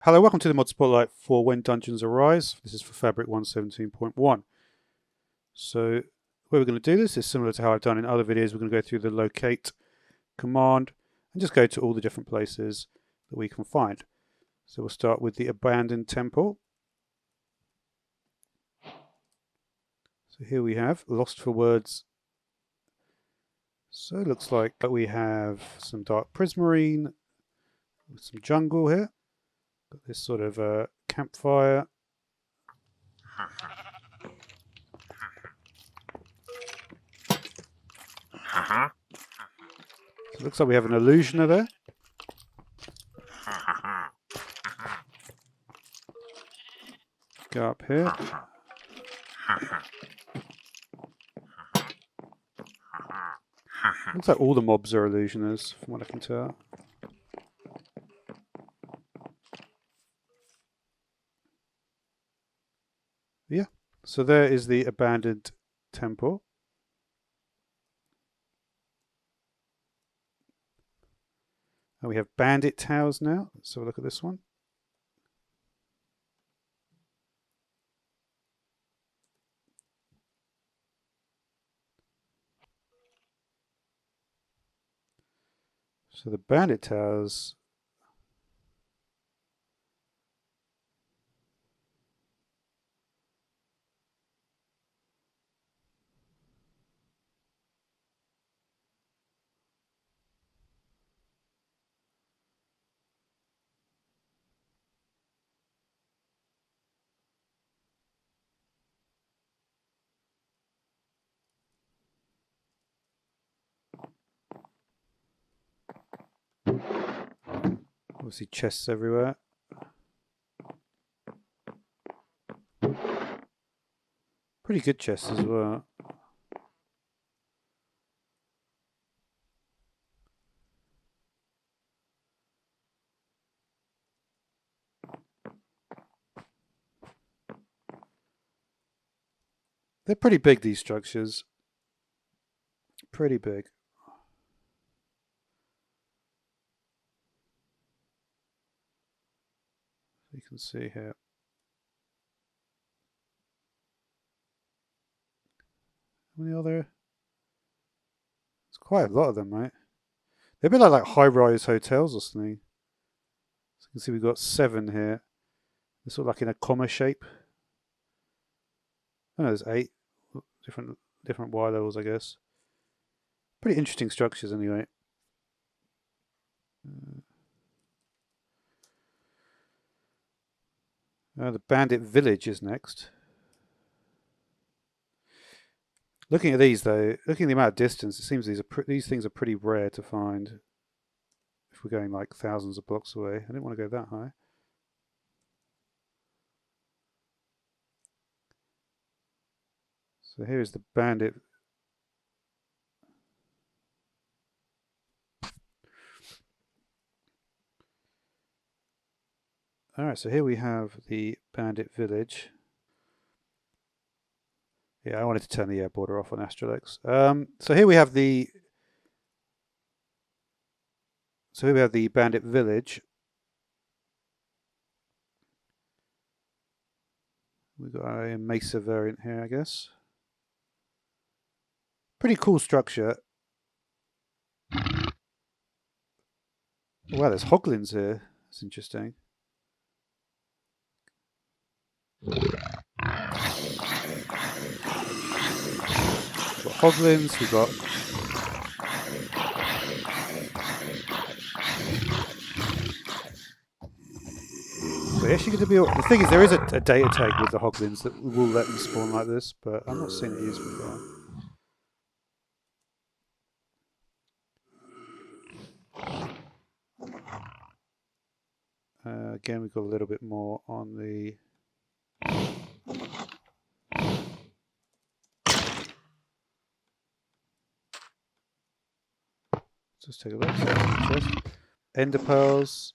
Hello, welcome to the Mod Spotlight for When Dungeons Arise. This is for Fabric 117.1. So the way we're going to do this is similar to how I've done in other videos. We're going to go through the locate command and just go to all the different places that we can find. So we'll start with the abandoned temple. So here we have Lost for Words. So it looks like we have some dark prismarine with some jungle here. Got this sort of campfire. So it looks like we have an illusioner there. Go up here. Looks like all the mobs are illusioners, from what I can tell. Yeah, so there is the abandoned temple. And we have bandit towers now. Let's have a look at this one. So the bandit towers . Obviously chests everywhere. Pretty good chests as well. They're pretty big, these structures. Pretty big. You can see here. How many are there? There's quite a lot of them, right? They're a bit like high-rise hotels or something. So you can see we've got 7 here. They're sort of like in a comma shape. Oh no, there's 8 different Y levels, I guess. Pretty interesting structures, anyway. The Bandit Village is next. Looking at these, though, looking at the amount of distance, it seems these things are pretty rare to find. If we're going like thousands of blocks away, I didn't want to go that high. So here is the Bandit. Alright, so here we have the Bandit Village. Yeah, I wanted to turn the air border off on Astralex. So here we have the Bandit Village. We've got a Mesa variant here, I guess. Pretty cool structure. Wow, there's hoglins here. That's interesting. We've got hoglins, we've got we're actually going to be. The thing is, there is a data tag with the hoglins that will let them spawn like this, but I'm not seeing it used before. Again, we've got a little bit more on the. Let's just take a look. Chest. Ender pearls.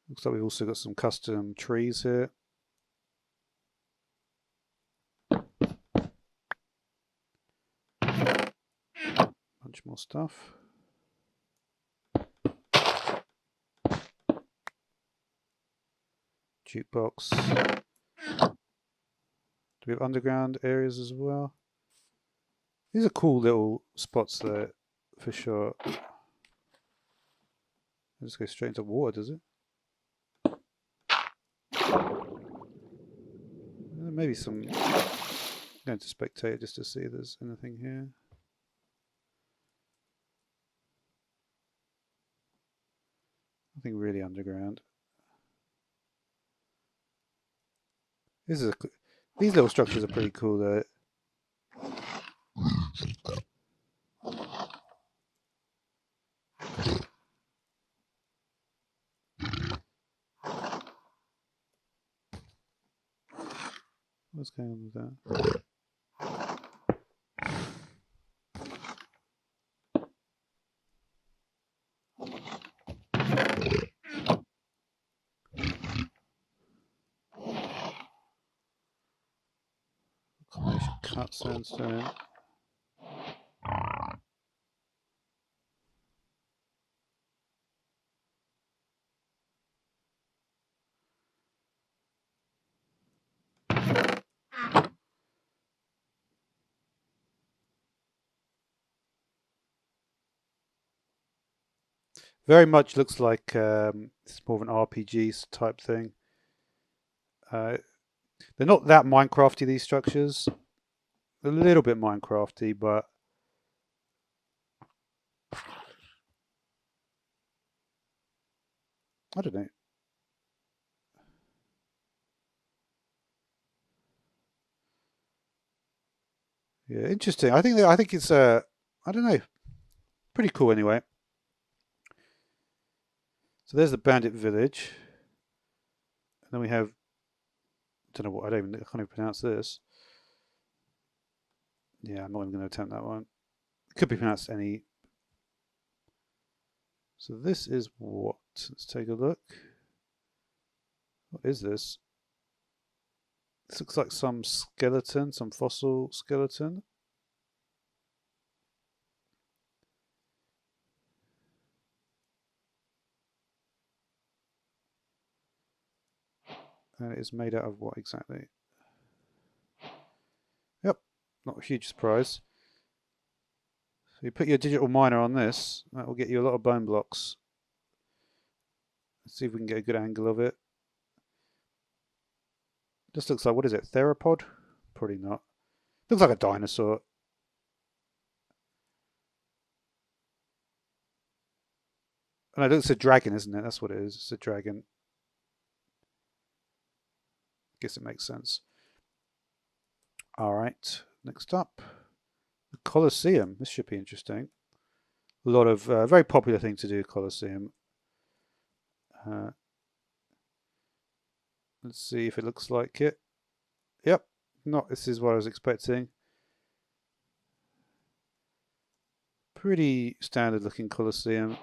Looks like we've also got some custom trees here. Bunch more More stuff. Jukebox. Do we have underground areas as well? These are cool little spots there, for sure. It just goes straight into water, does it? Maybe some. I'm going to spectate just to see if there's anything here. Nothing really underground. These little structures are pretty cool though. What's going on with that? Combination cut sandstone. Very much looks like it's more of an RPG type thing. They're not that Minecrafty, these structures. A little bit Minecrafty, but I don't know. Yeah, interesting. I think it's I don't know, pretty cool anyway. So there's the Bandit village, and then we have, I don't know what, I can't even pronounce this. Yeah, I'm not even going to attempt that one. It could be pronounced any. So this is what? Let's take a look. What is this? This looks like some skeleton, some fossil skeleton. And it is made out of what exactly? Yep, not a huge surprise. So you put your digital miner on this, that will get you a lot of bone blocks. Let's see if we can get a good angle of it. Just looks like, what is it, theropod? Probably not. Looks like a dinosaur. And it looks a dragon, isn't it? That's what it is. It's a dragon. Guess it makes sense. All right, next up, the Colosseum. This should be interesting. A lot of very popular thing to do, Colosseum. Let's see if it looks like it. Yep, not. This is what I was expecting. Pretty standard looking Colosseum.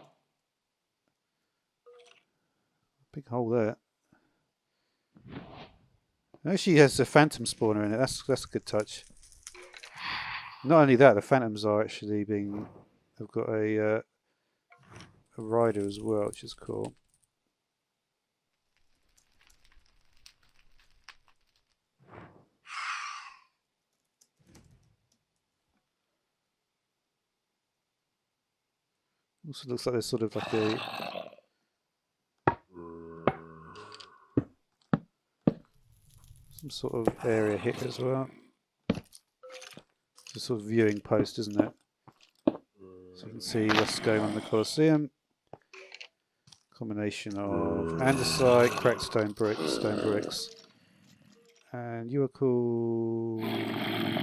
Big hole there. Actually has a phantom spawner in it. That's a good touch. Not only that, the phantoms are actually being. They've got a rider as well, which is cool. Also looks like there's sort of like a some sort of area here as well. It's a sort of viewing post, isn't it? So you can see what's going on in the Colosseum. Combination of andesite, cracked stone bricks, and you are called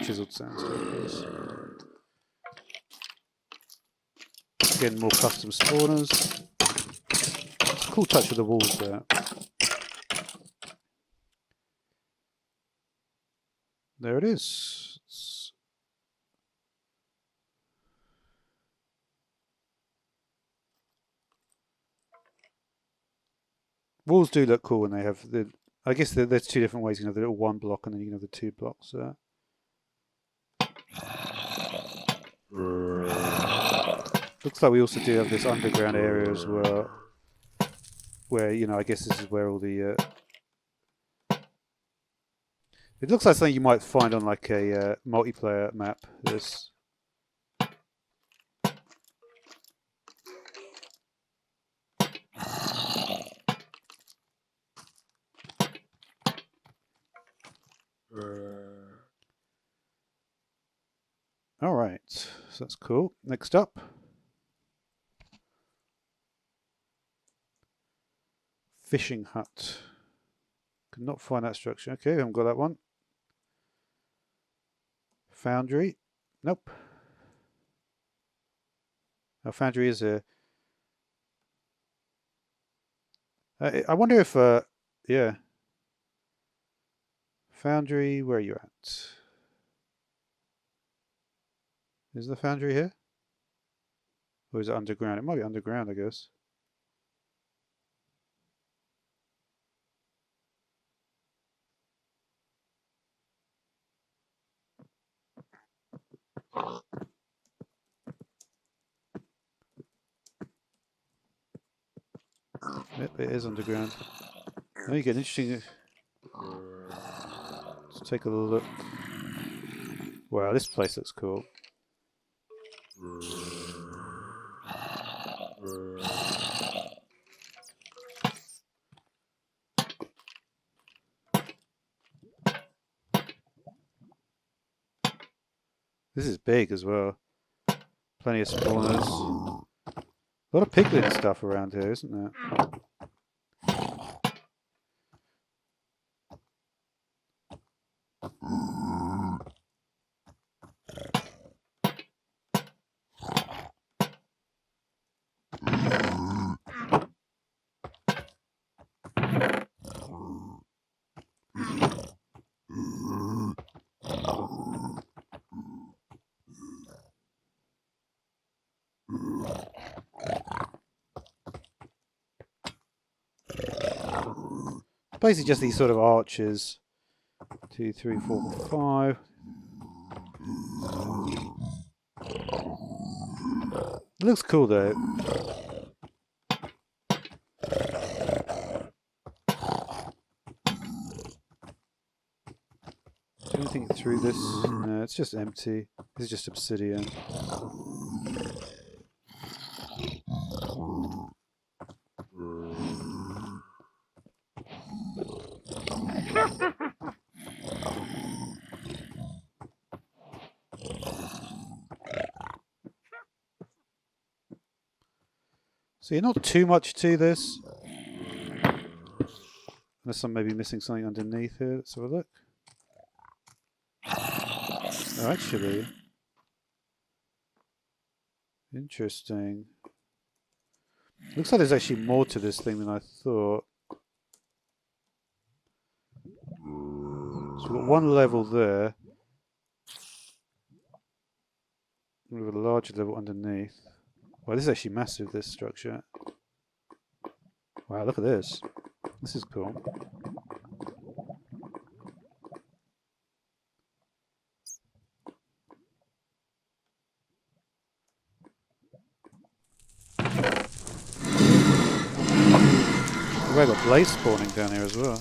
chiseled sandstone. Again, more custom spawners. It's a cool touch with the walls there. There it is. Walls do look cool when they have the. I guess there's two different ways. You can have the little one block and then you can have the two blocks. Looks like we also do have this underground area as well, where, you know, I guess this is where all the... It looks like something you might find on like a multiplayer map, this. Alright, so that's cool. Next up. Fishing hut. Could not find that structure. Okay, we haven't got that one. Foundry. Nope. Our foundry is here. I wonder if, yeah. Foundry, where are you at? Is the foundry here? Or is it underground? It might be underground, I guess. Yep, it is underground. Now you get interesting. Let's take a look. Wow, this place looks cool. This is big as well. Plenty of spawners. A lot of piglin stuff around here, isn't there? Basically just these sort of arches. 2, 3, 4, 5. It looks cool though. Anything through this? No, it's just empty. This is just obsidian. So you're not too much to this. Unless I'm maybe missing something underneath here. Let's have a look. Oh, actually. Interesting. Looks like there's actually more to this thing than I thought. So we've got one level there. We've got a larger level underneath. Wow, this is actually massive, this structure. Wow, look at this. This is cool. We've got blaze spawning down here as well.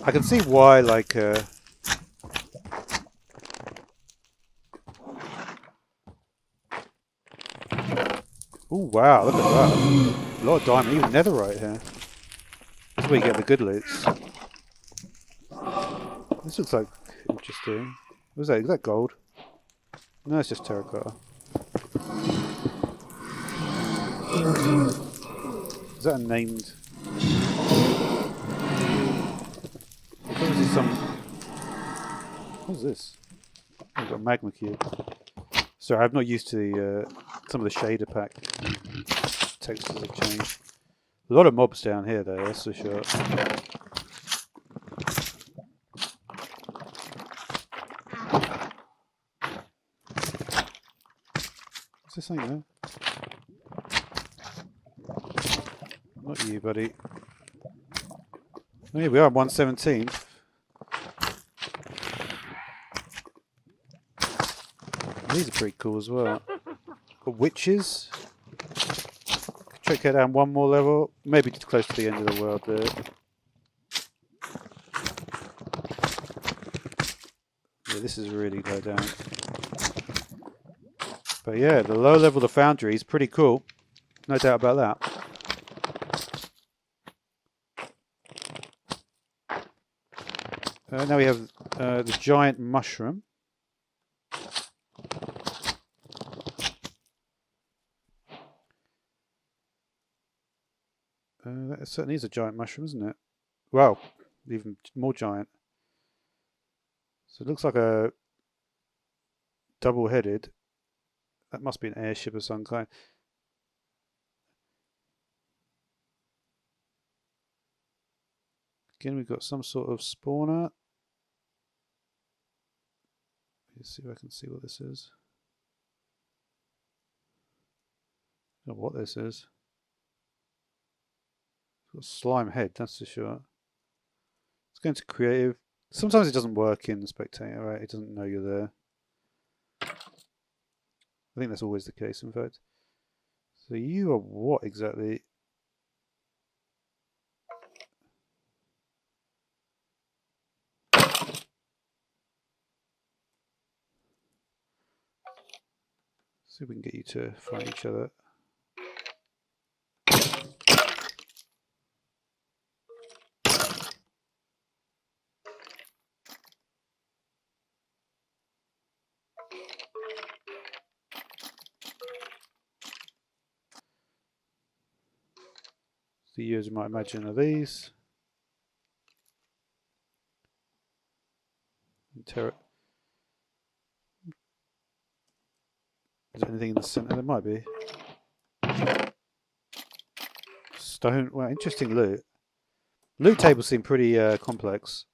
I can see why, like, oh wow, look at that. A lot of diamond, even netherite here. That's where you get the good loots. This looks like interesting. What is that? Is that gold? No, it's just terracotta. Is that a named... What is this? I've got a magma cube. Sorry, I'm not used to the some of the shader pack textures have changed. A lot of mobs down here though, that's for sure. Is there something there? Not you, buddy. Oh, here we are, 117th. these are pretty cool as well. Got witches. Check it down one more level. Maybe close to the end of the world there. Yeah, this is really low down. But yeah, the low level of the foundry is pretty cool. No doubt about that. Now we have the giant mushroom. That certainly is a giant mushroom, isn't it? Wow, even more giant. So it looks like a double-headed. That must be an airship of some kind. Again, we've got some sort of spawner. Let's see if I can see what this is. I don't know what this is. It's got a slime head, that's for sure. Let's go into creative. Sometimes it doesn't work in the spectator, right? It doesn't know you're there. I think that's always the case, in fact. So you are what exactly? See if we can get you to fight each other. The user might imagine are these. Is there anything in the center? There might be. Stone. Well, interesting loot. Loot tables seem pretty complex.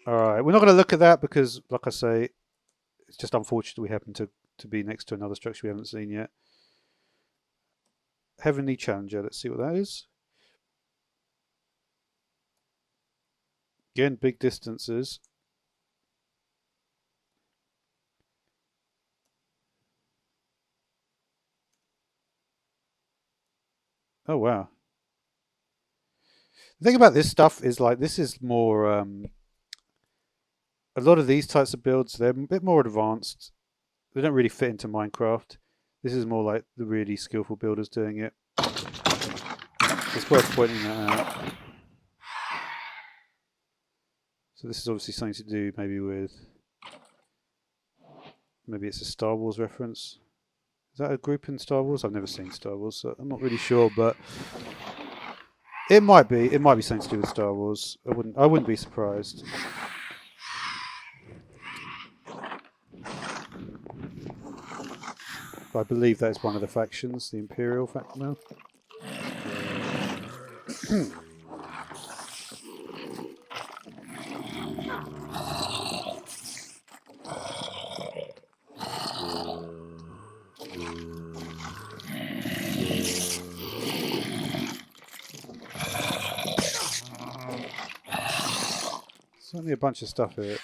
Alright, we're not going to look at that because, like I say, it's just unfortunate we happen to be next to another structure we haven't seen yet. Heavenly Challenger, let's see what that is. Again, big distances. Oh wow. The thing about this stuff is like this is more a lot of these types of builds, they're a bit more advanced. They don't really fit into Minecraft. This is more like the really skillful builders doing it. It's worth pointing that out. So this is obviously something to do maybe with, maybe it's a Star Wars reference. Is that a group in Star Wars? I've never seen Star Wars, so I'm not really sure, but it might be. It might be something to do with Star Wars. I wouldn't be surprised. I believe that is one of the factions, the Imperial faction. Certainly a bunch of stuff here.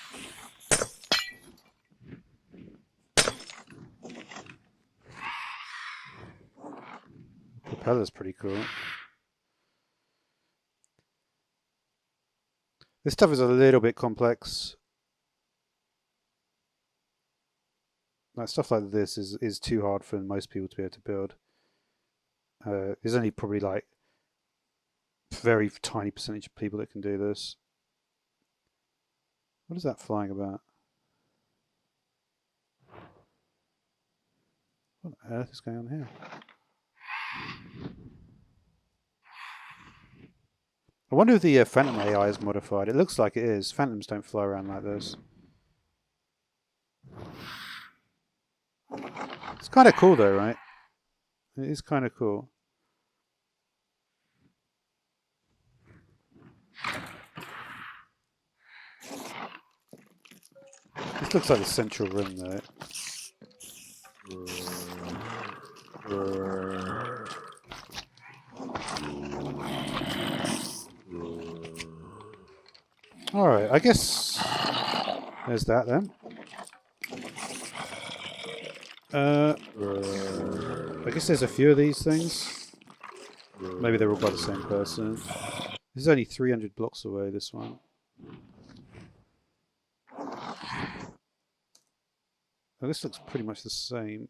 Propeller's pretty cool. This stuff is a little bit complex. Like stuff like this is too hard for most people to be able to build. There's only probably like a very tiny percentage of people that can do this. What is that flying about? What on earth is going on here? I wonder if the Phantom AI is modified. It looks like it is. Phantoms don't fly around like this. It's kind of cool though, right? It is kind of cool. This looks like the central room though. Alright, I guess there's that then. I guess there's a few of these things. Maybe they're all by the same person. This is only 300 blocks away, this one. Oh, this looks pretty much the same.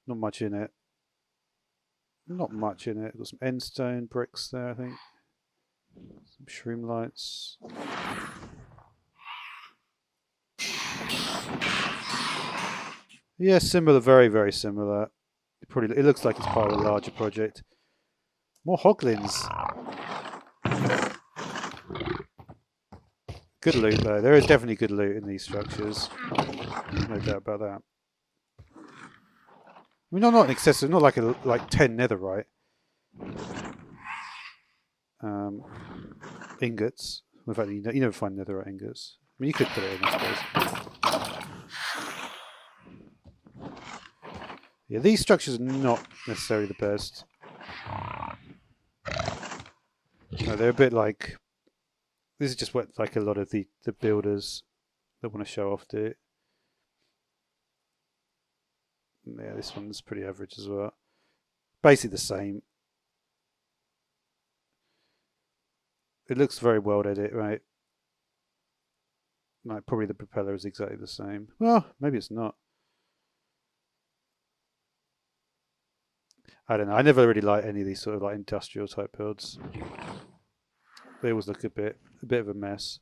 Not much in it. Not much in it. Got some end stone bricks there, I think. Some shroom lights. Yeah, similar, very, very similar. It looks like it's part of a larger project. More hoglins. Good loot though. There is definitely good loot in these structures. No doubt about that. I mean, not excessive. Not like 10 netherite ingots. In fact, you never find netherite ingots. I mean, you could put it in, I suppose. Yeah, these structures are not necessarily the best. No, they're a bit like. This is just what like a lot of the builders that want to show off do. Yeah, this one's pretty average as well. Basically the same. It looks very world edit, right? Like probably the propeller is exactly the same. Well, maybe it's not. I don't know. I never really like any of these sort of like industrial type builds. They always look a bit of a mess.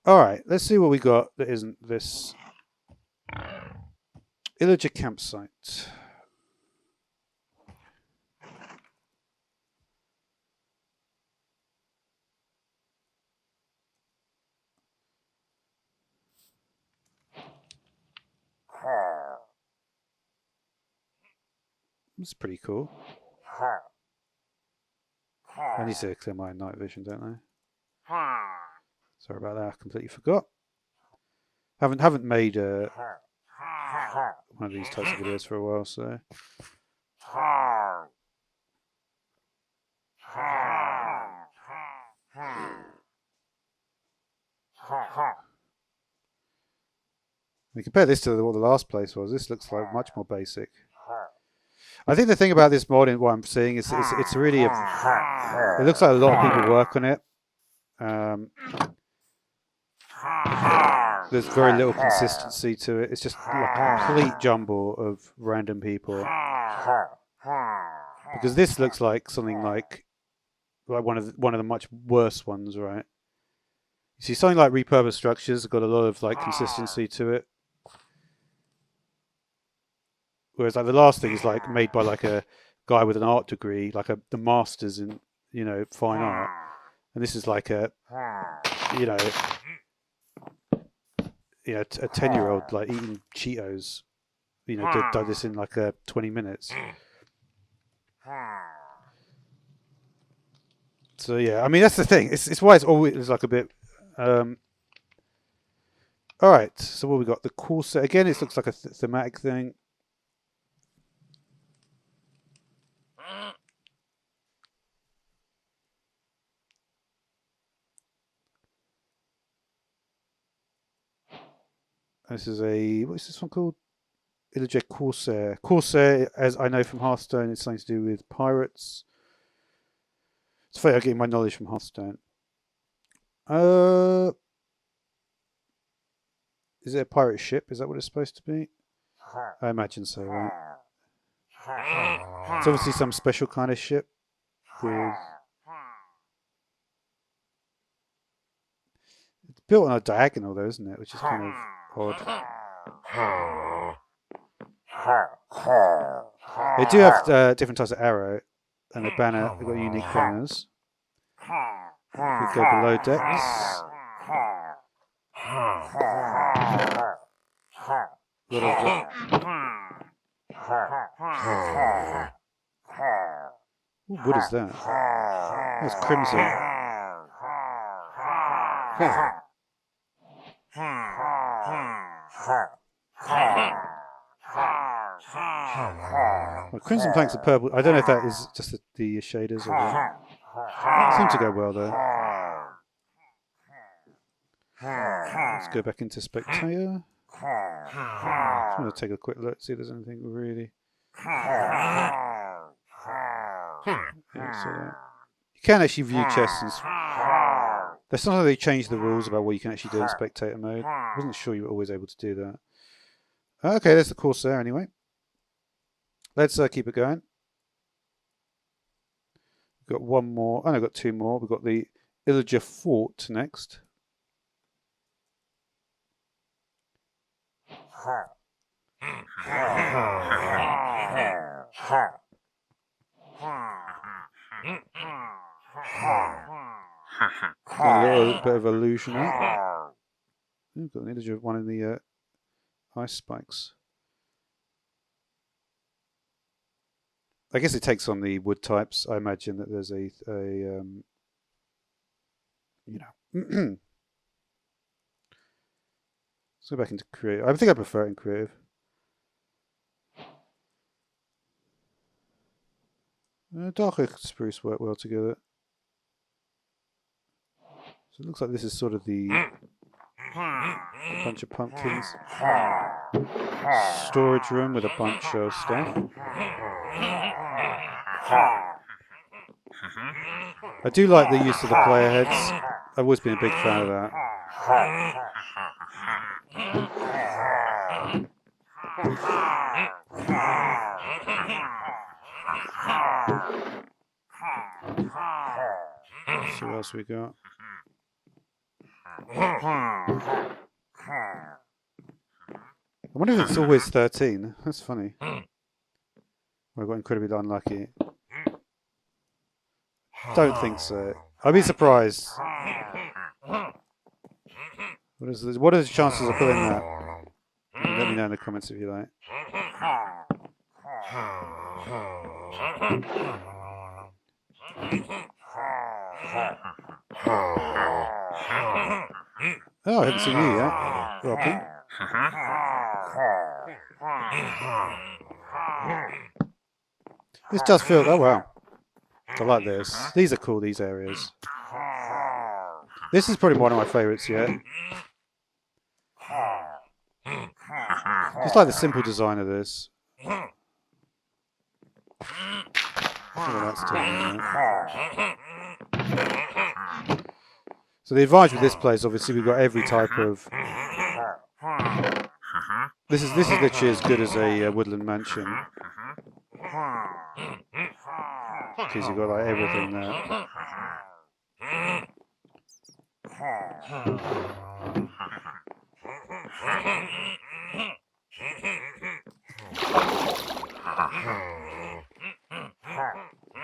All right, let's see what we got that isn't this. Elijah campsite. It's pretty cool. I need to clear my night vision, don't I? Sorry about that. I completely forgot. Haven't made one of these types of videos for a while, so. We compare this to what the last place was. This looks like much more basic. I think the thing about this mod and what I'm seeing is it's really it looks like a lot of people work on it. There's very little consistency to it. It's just a complete jumble of random people. Because this looks like something like one of the much worse ones, right? You see, something like repurposed structures have got a lot of like consistency to it. Whereas like the last thing is like made by like a guy with an art degree, like the masters in fine art, and this is like a a 10-year-old like eating Cheetos, did this in like 20 minutes. So yeah, I mean that's the thing. It's why it's always like a bit. All right, so what we got? The Corsair again. It looks like a thematic thing. This is what's this one called? Elijah Corsair. Corsair, as I know from Hearthstone, it's something to do with pirates. It's funny, I'm getting my knowledge from Hearthstone. Is it a pirate ship? Is that what it's supposed to be? I imagine so, right? It's obviously some special kind of ship with. It's built on a diagonal, though, isn't it? Which is kind of odd. They do have different types of arrow and a banner. They've got unique banners. We go below decks. Ooh, what is that? That's crimson. Well, crimson planks are purple. I don't know if that is just the shaders or what. It seems to go well though. Let's go back into spectator. I'm going to take a quick look, see if there's anything really. Yeah, so you can actually view chests. There's something they changed the rules about what you can actually do in spectator mode. I wasn't sure you were always able to do that. Okay, there's the Corsair anyway. Let's keep it going. We've got one more. Oh, no, I've got two more. We've got the Elijah Fort next. Got a little bit of illusion there. We've got an Elijah one in the ice spikes. I guess it takes on the wood types. I imagine that there's a you know. Let's go back into creative. I think I prefer it in creative. Dark oak and spruce work well together. So it looks like this is sort of the bunch of pumpkins. Storage room with a bunch of stuff. I do like the use of the player heads. I've always been a big fan of that. Let's see what else we got. I wonder if it's always 13. That's funny. I got incredibly unlucky. Don't think so. I'd be surprised. What are the chances of putting that? Let me know in the comments if you like. Oh, I haven't seen you yet, Robin. This does feel... Oh, wow. I like this. These are cool, these areas. This is probably one of my favourites yet. Just like the simple design of this. So the advantage with this place, obviously, we've got every type of... This is literally as good as a woodland mansion. Because you've got like everything there.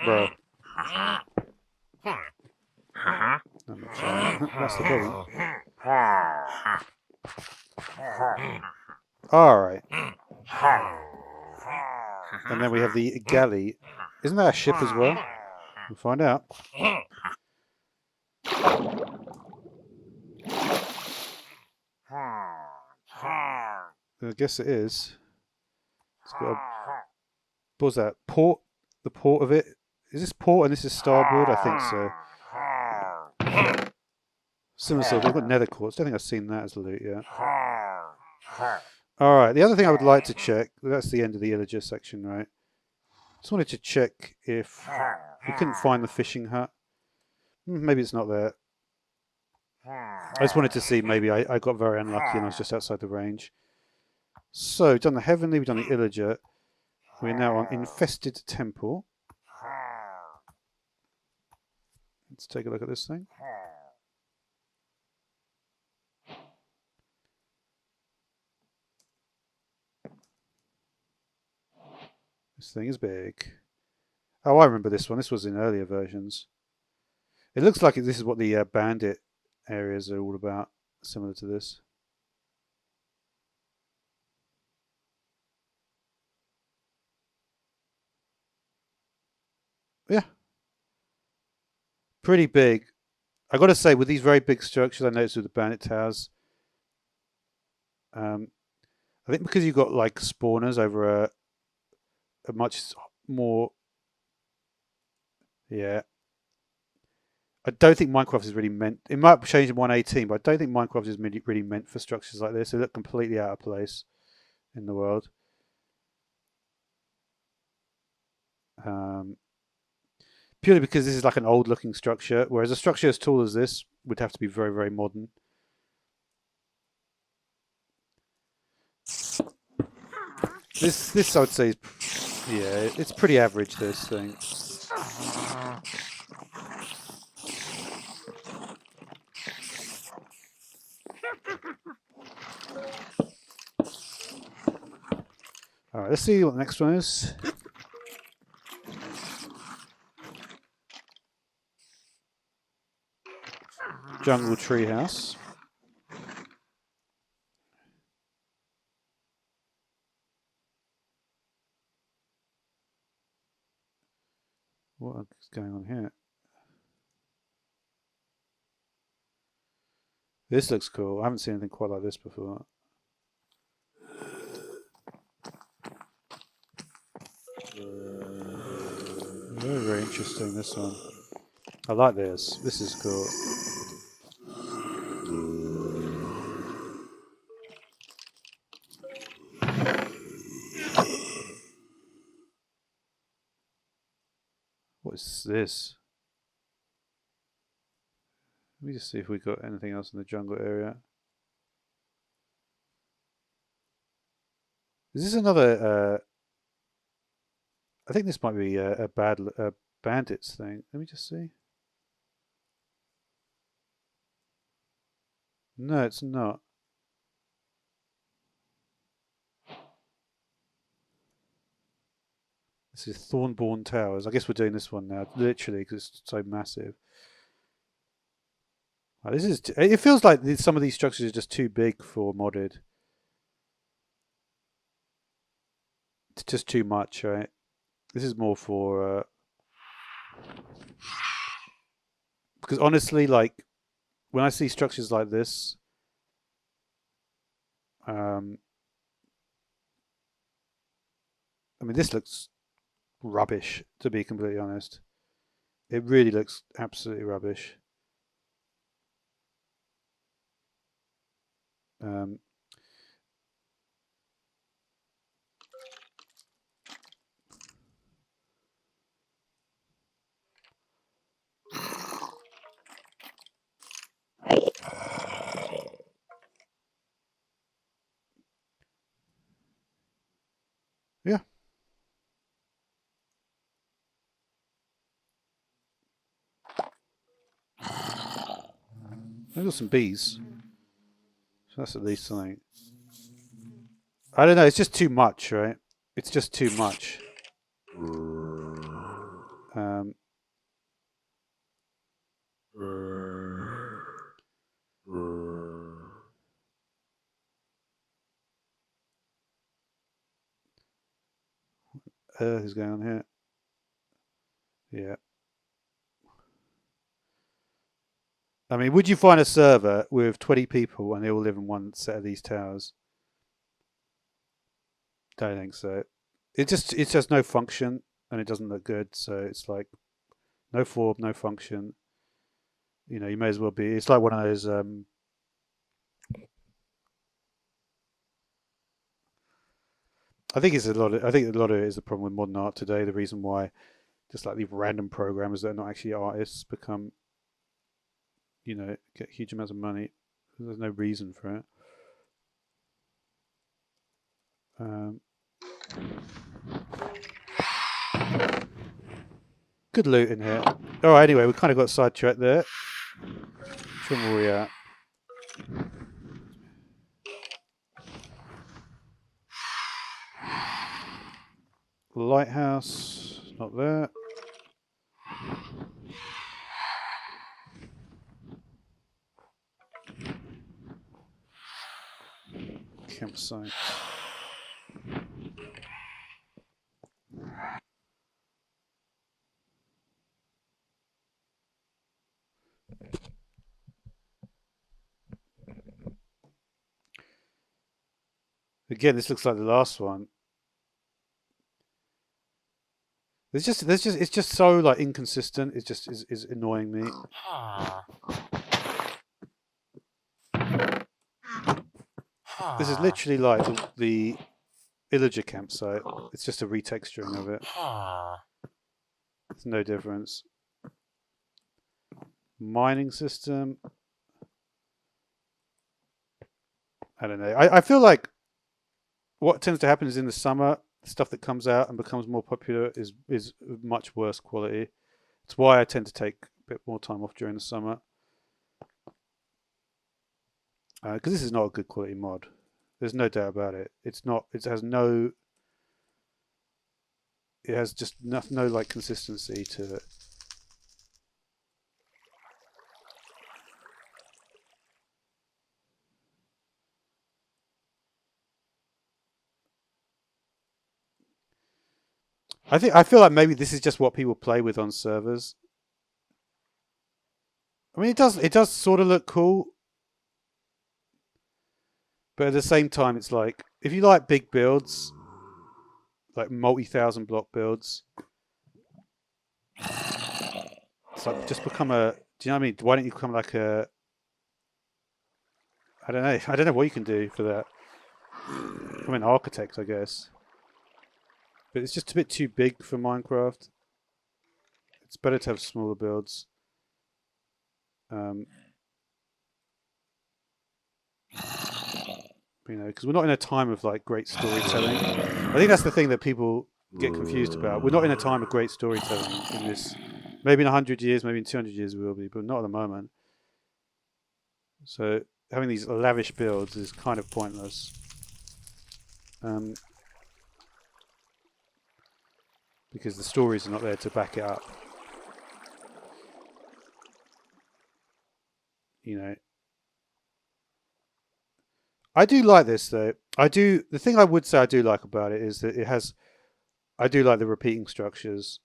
Bro. That's the problem. Alright. And then we have the galley. Isn't that a ship as well? We'll find out. I guess it is. It's got a... What was that? Port? The port of it? Is this port and this is starboard? I think so. Similar sort. They've got nether quartz. I don't think I've seen that as loot yet. Alright, the other thing I would like to check, that's the end of the Elijah section, right? Just wanted to check if we couldn't find the fishing hut. Maybe it's not there. I just wanted to see, maybe I got very unlucky and I was just outside the range. So, we've done the Heavenly, we've done the Elijah. We're now on Infested Temple. Let's take a look at this thing. This thing is big. Oh, I remember this one. This was in earlier versions. It looks like this is what the Bandit areas are all about, similar to this. Yeah. Pretty big. I got to say, with these very big structures, I noticed with the Bandit towers, I think because you've got like spawners over a much more, yeah. I don't think Minecraft is really meant. It might change in 1.18, but I don't think Minecraft is really meant for structures like this. They look completely out of place in the world. Purely because this is like an old-looking structure, whereas a structure as tall as this would have to be very, very modern. This I would say is, yeah, it's pretty average, this thing. Alright, let's see what the next one is. Jungle treehouse. What is going on here? This looks cool. I haven't seen anything quite like this before. Very, very interesting, this one. I like this. This is cool. What is this? Let me just see if we got anything else in the jungle area. Is this another... I think this might be a bandits thing. Let me just see. No, it's not. This is Thornborne Towers. I guess we're doing this one now, literally, because it's so massive. This is. It feels like some of these structures are just too big for modded. It's just too much, right? This is more for. Because honestly, like when I see structures like this, I mean, this looks rubbish, to be completely honest. It really looks absolutely rubbish. Yeah. I've got some bees. So that's at least something. I don't know, it's just too much, right? It's just too much. Who's going on here? Yeah. I mean, would you find a server with 20 people and they all live in one set of these towers? Don't think so. It's just no function and it doesn't look good. So it's like no form, no function. You know, you may as well be. It's like one of those. I think it's a lot. I think a lot of it is the problem with modern art today. The reason why, just like these random programmers that are not actually artists become, you know, get huge amounts of money. There's no reason for it. Good loot in here. Oh, anyway, we kind of got sidetracked there. Which one were we at? Lighthouse, not there. Campsite. Again, this looks like the last one. it's just so like inconsistent. It just is annoying me. This is literally like the Elijah campsite. It's just a retexturing of it. There's no difference. Mining system. I don't know. I feel like what tends to happen is in the summer, stuff that comes out and becomes more popular is much worse quality. It's why I tend to take a bit more time off during the summer. Because this is not a good quality mod. There's no doubt about it. It's not. It has no. It has just no like consistency to it. I feel like maybe this is just what people play with on servers. I mean, it does sort of look cool, but at the same time, it's like if you like big builds, like multi-thousand block builds, it's like just become a. Do you know what I mean? Why don't you become like a? I don't know. I don't know what you can do for that. I'm an architect, I guess, but it's just a bit too big for Minecraft. It's better to have smaller builds. You know, because we're not in a time of like great storytelling. I think that's the thing that people get confused about. We're not in a time of great storytelling in this. Maybe in 100 years, maybe in 200 years we will be, but not at the moment. So having these lavish builds is kind of pointless. Because the stories are not there to back it up. You know. I do like this though. I do. The thing I would say I do like about it is that it has. I do like the repeating structures.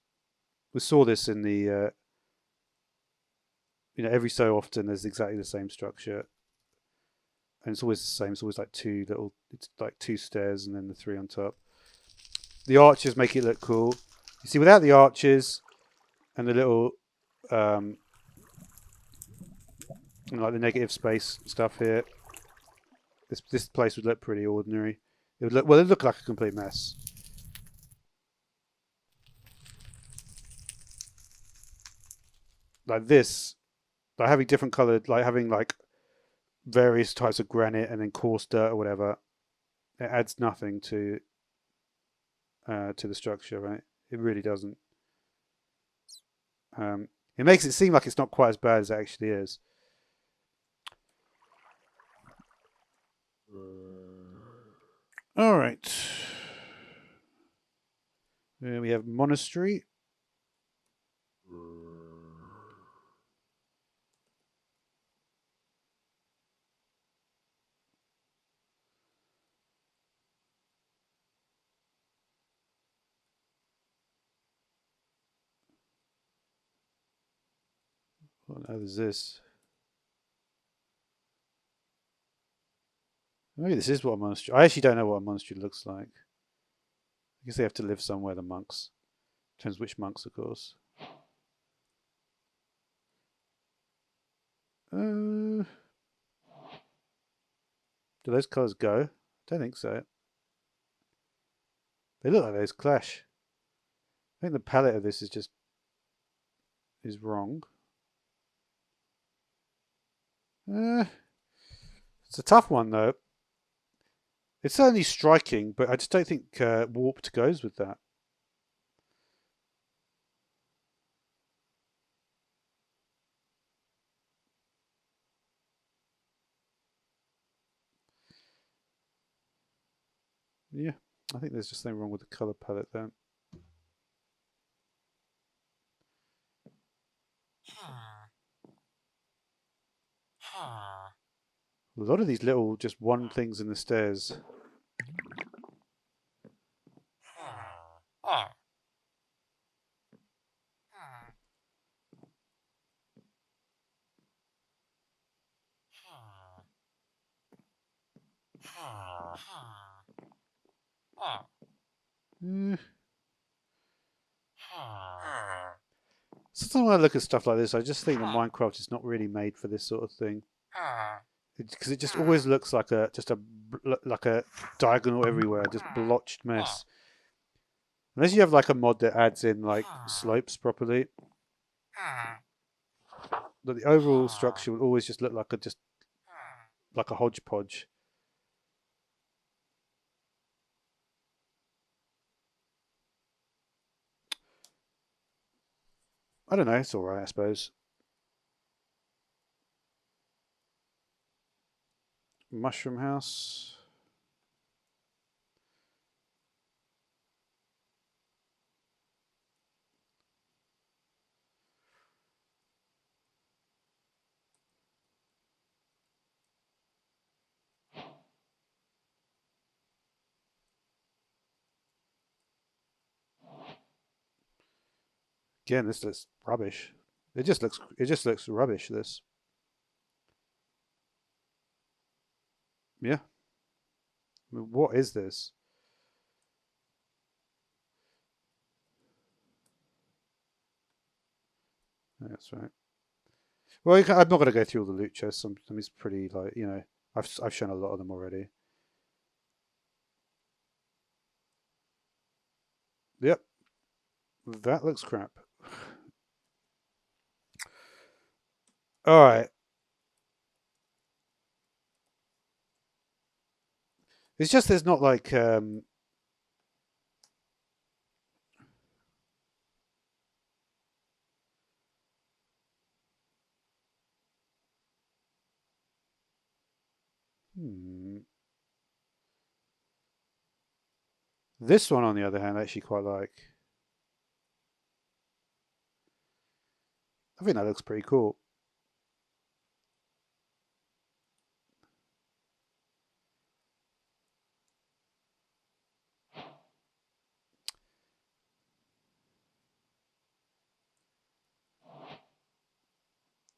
We saw this in the. You know, every so often there's exactly the same structure, and it's always the same. It's always like two little. It's like two stairs and then the three on top. The arches make it look cool. You see, without the arches and the little, you know, like the negative space stuff here, this place would look pretty ordinary. It would look well. It would look like a complete mess. Like this, like having different coloured, like having like various types of granite and then coarse dirt or whatever. It adds nothing to the structure, right? It really doesn't. It makes it seem like it's not quite as bad as it actually is. All right. We have Monastery. What on earth is this? Maybe this is what a monastery. I actually don't know what a monastery looks like. I guess they have to live somewhere. The monks. Depends which monks, of course. Do those colours go? I don't think so. They look like those clash. I think the palette of this is wrong. It's a tough one though. It's certainly striking, but I just don't think warped goes with that. Yeah, I think there's just something wrong with the color palette there. A lot of these little just one things in the stairs. Sometimes when I look at stuff like this, I just think that Minecraft is not really made for this sort of thing. Because it just always looks like a diagonal everywhere, just blotched mess. Unless you have like a mod that adds in like slopes properly, but the overall structure will always just look like a hodgepodge. I don't know. It's all right, I suppose. Mushroom house. Again, this looks rubbish. It just looks rubbish. This. Yeah. I mean, what is this? That's right. Well, I'm not going to go through all the loot chests. Some of them's pretty like I've shown a lot of them already. Yep, that looks crap. All right. It's just there's not like This one, on the other hand, I actually quite like. I think that looks pretty cool.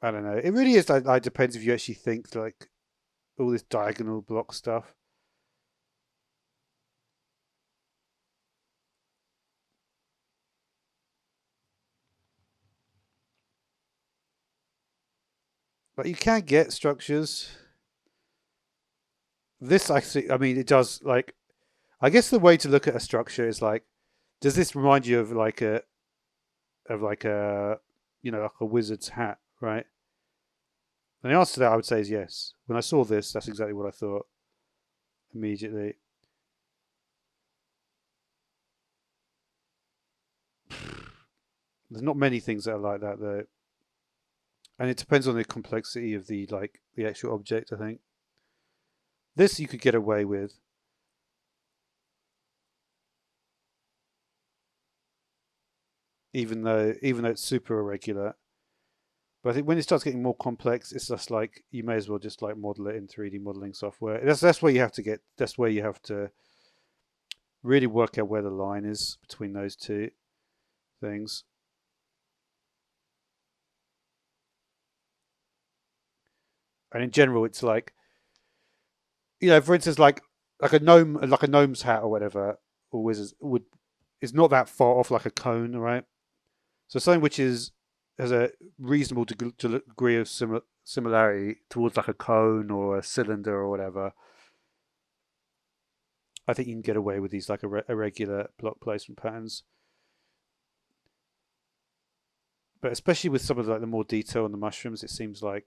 I don't know. It really is like depends if you actually think like all this diagonal block stuff. But you can get structures. This actually, I mean, it does like. I guess the way to look at a structure is like, does this remind you of like a like a wizard's hat, right? And the answer to that I would say is yes. When I saw this, that's exactly what I thought immediately. There's not many things that are like that though, and it depends on the complexity of the actual object. I think this you could get away with, even though it's super irregular. But I think when it starts getting more complex, it's just like you may as well just like model it in 3D modeling software. That's where you have to get. That's where you have to really work out where the line is between those two things. And in general, it's like for instance, like a gnome's hat or whatever, or wizards would is not that far off like a cone, right? So something which has a reasonable degree of similarity towards like a cone or a cylinder or whatever. I think you can get away with these like irregular block placement patterns, but especially with some of the more detail on the mushrooms, it seems like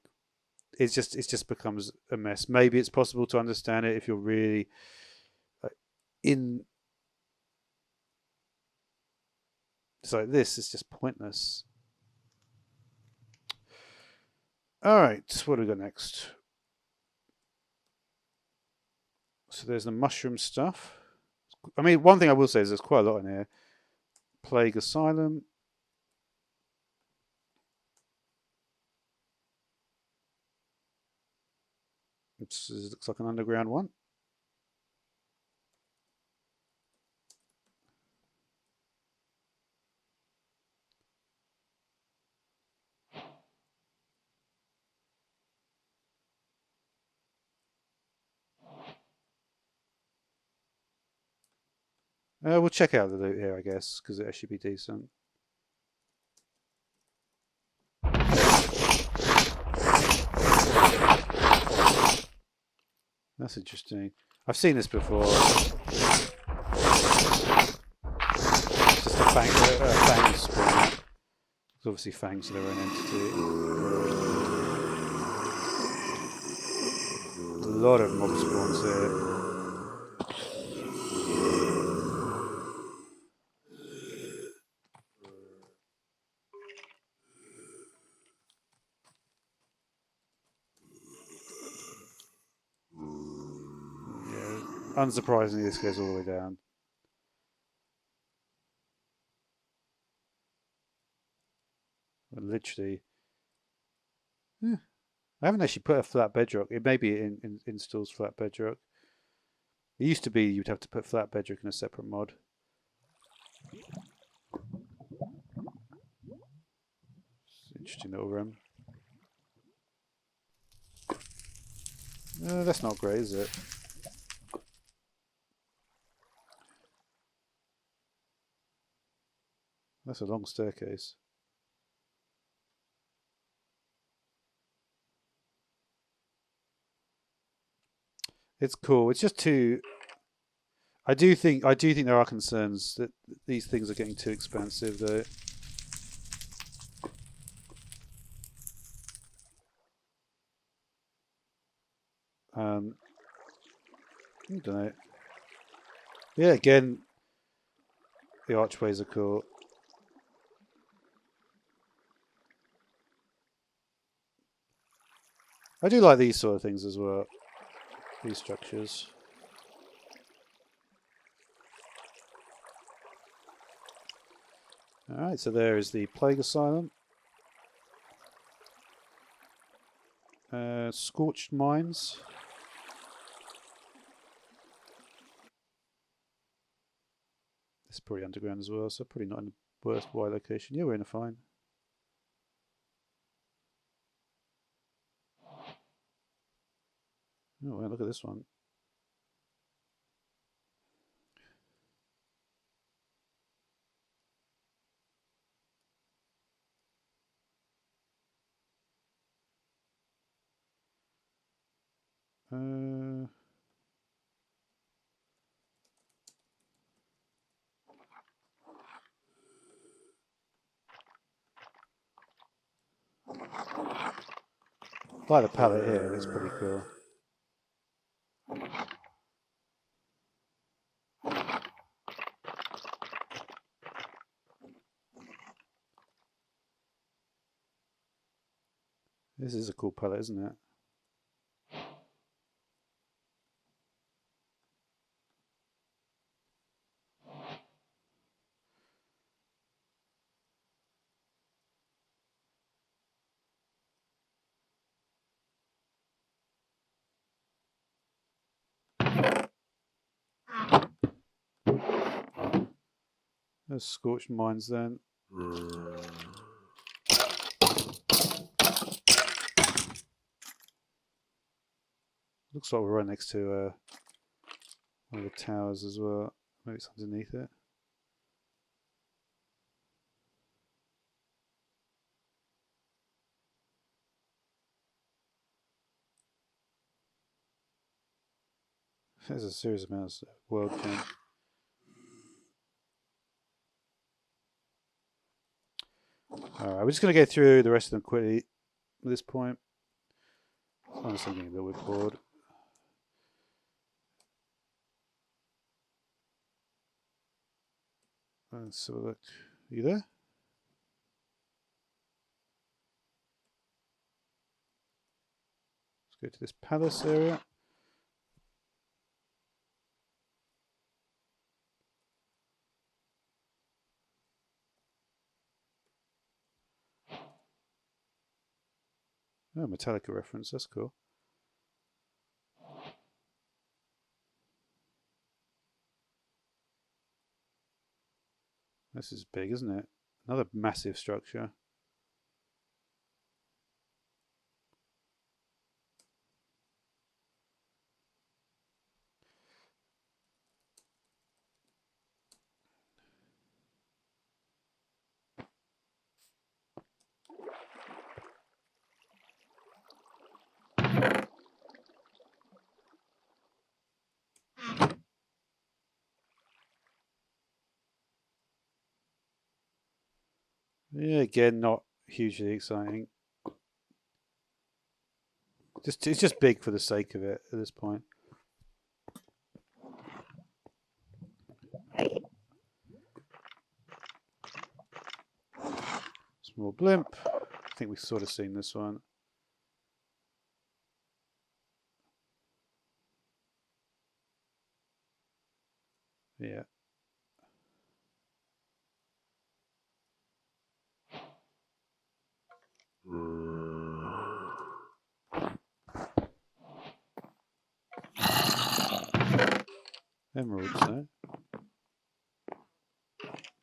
it just becomes a mess. Maybe it's possible to understand it if you're really like, in. So this is just pointless. All right, what do we got next? So there's the mushroom stuff. I mean, one thing I will say is there's quite a lot in here. Plague Asylum. It looks like an underground one. We'll check out the loot here, I guess, because it should be decent. That's interesting. I've seen this before. Just a fang spawn. It's obviously fangs are their own entity. A lot of mob spawns here. Unsurprisingly, this goes all the way down. Literally. I haven't actually put a flat bedrock. It maybe installs flat bedrock. It used to be you'd have to put flat bedrock in a separate mod. Interesting little room. That's not great, is it? That's a long staircase. It's cool. It's just too. I do think there are concerns that these things are getting too expensive, though. I don't know. Yeah, again, the archways are cool. I do like these sort of things as well. These structures. Alright, so there is the Plague Asylum. Scorched Mines. This is probably underground as well, so probably not in the worthwhile location. Yeah, we're in a fine. Oh, well, look at this one. I like the palette here, that's pretty cool. This is a cool palette, isn't it? There's Scorched Mines then. Looks like we're right next to one of the towers as well. Maybe it's underneath it. There's a serious amount of world gem. Alright, we're just going to go through the rest of them quickly at this point. I'm just getting a little bit bored. Let's have a look. Are you there? Let's go to this palace area. Oh, Metallica reference, that's cool. This is big, isn't it? Another massive structure. Yeah, again, not hugely exciting. It's just big for the sake of it at this point. Small blimp. I think we've sort of seen this one. Yeah. Emeralds, though.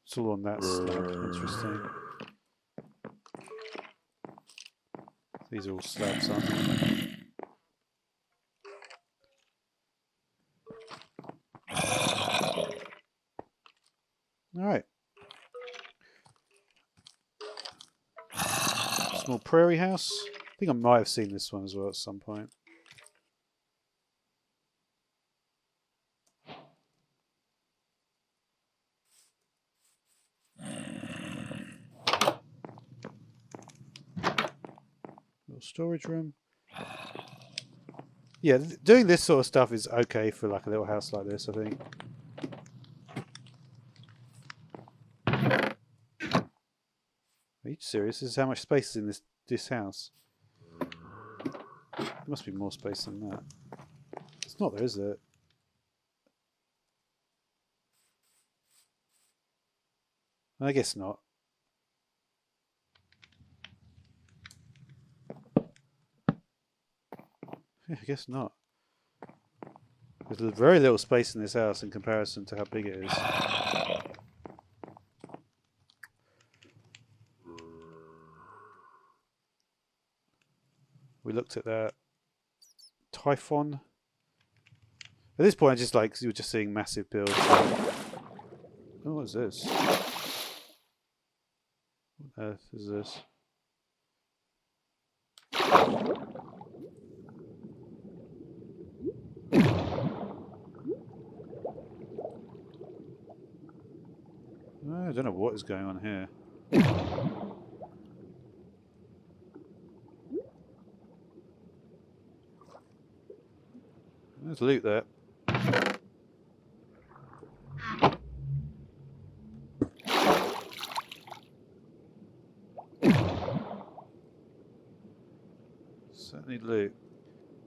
It's all on that slab. Interesting. These are all slabs, aren't they? Alright. Small prairie house. I think I might have seen this one as well at some point. Little storage room. Yeah, doing this sort of stuff is okay for like a little house like this, I think. Are you serious? This is how much space is in this house. There must be more space than that. It's not there, is it? I guess not. Yeah, I guess not. There's very little space in this house in comparison to how big it is. We looked at that. Typhon. At this point, I just like you're just seeing massive builds. Oh, what is this? What on earth is this? I don't know what is going on here. There's loot there. Certainly loot.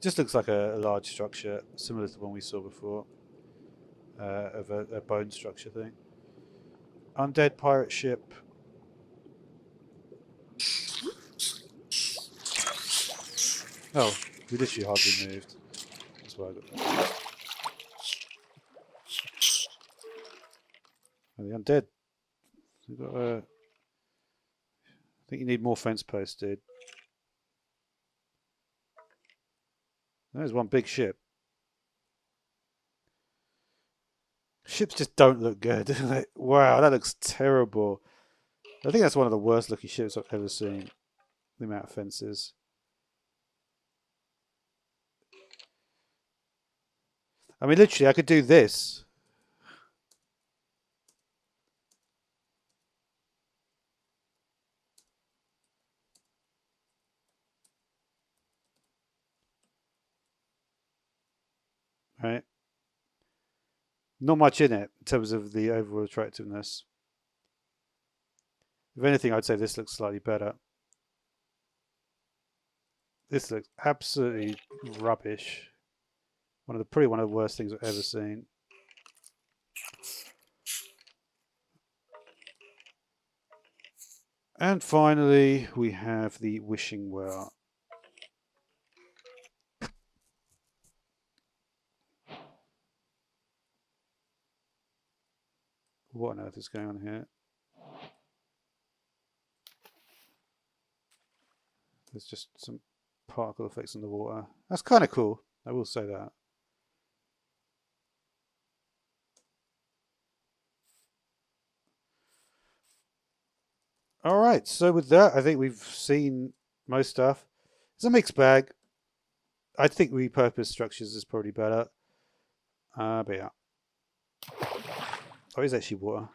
Just looks like a large structure, similar to the one we saw before, of a bone structure thing. Undead pirate ship. Oh, we literally hardly moved. That's why I got that. Oh, the undead. We've got, I think you need more fence posts, dude. There's one big ship. Ships just don't look good. Like, wow, that looks terrible. I think that's one of the worst looking ships I've ever seen. The amount of fences. I mean, literally, I could do this. Right? Not much in it in terms of the overall attractiveness. If anything, I'd say this looks slightly better. This looks absolutely rubbish. Probably one of the worst things I've ever seen. And finally, we have the wishing well. What on earth is going on here? There's just some particle effects in the water. That's kind of cool. I will say that. All right. So with that, I think we've seen most stuff. It's a mixed bag. I think repurposed structures is probably better. But yeah. Oh, it's actually water.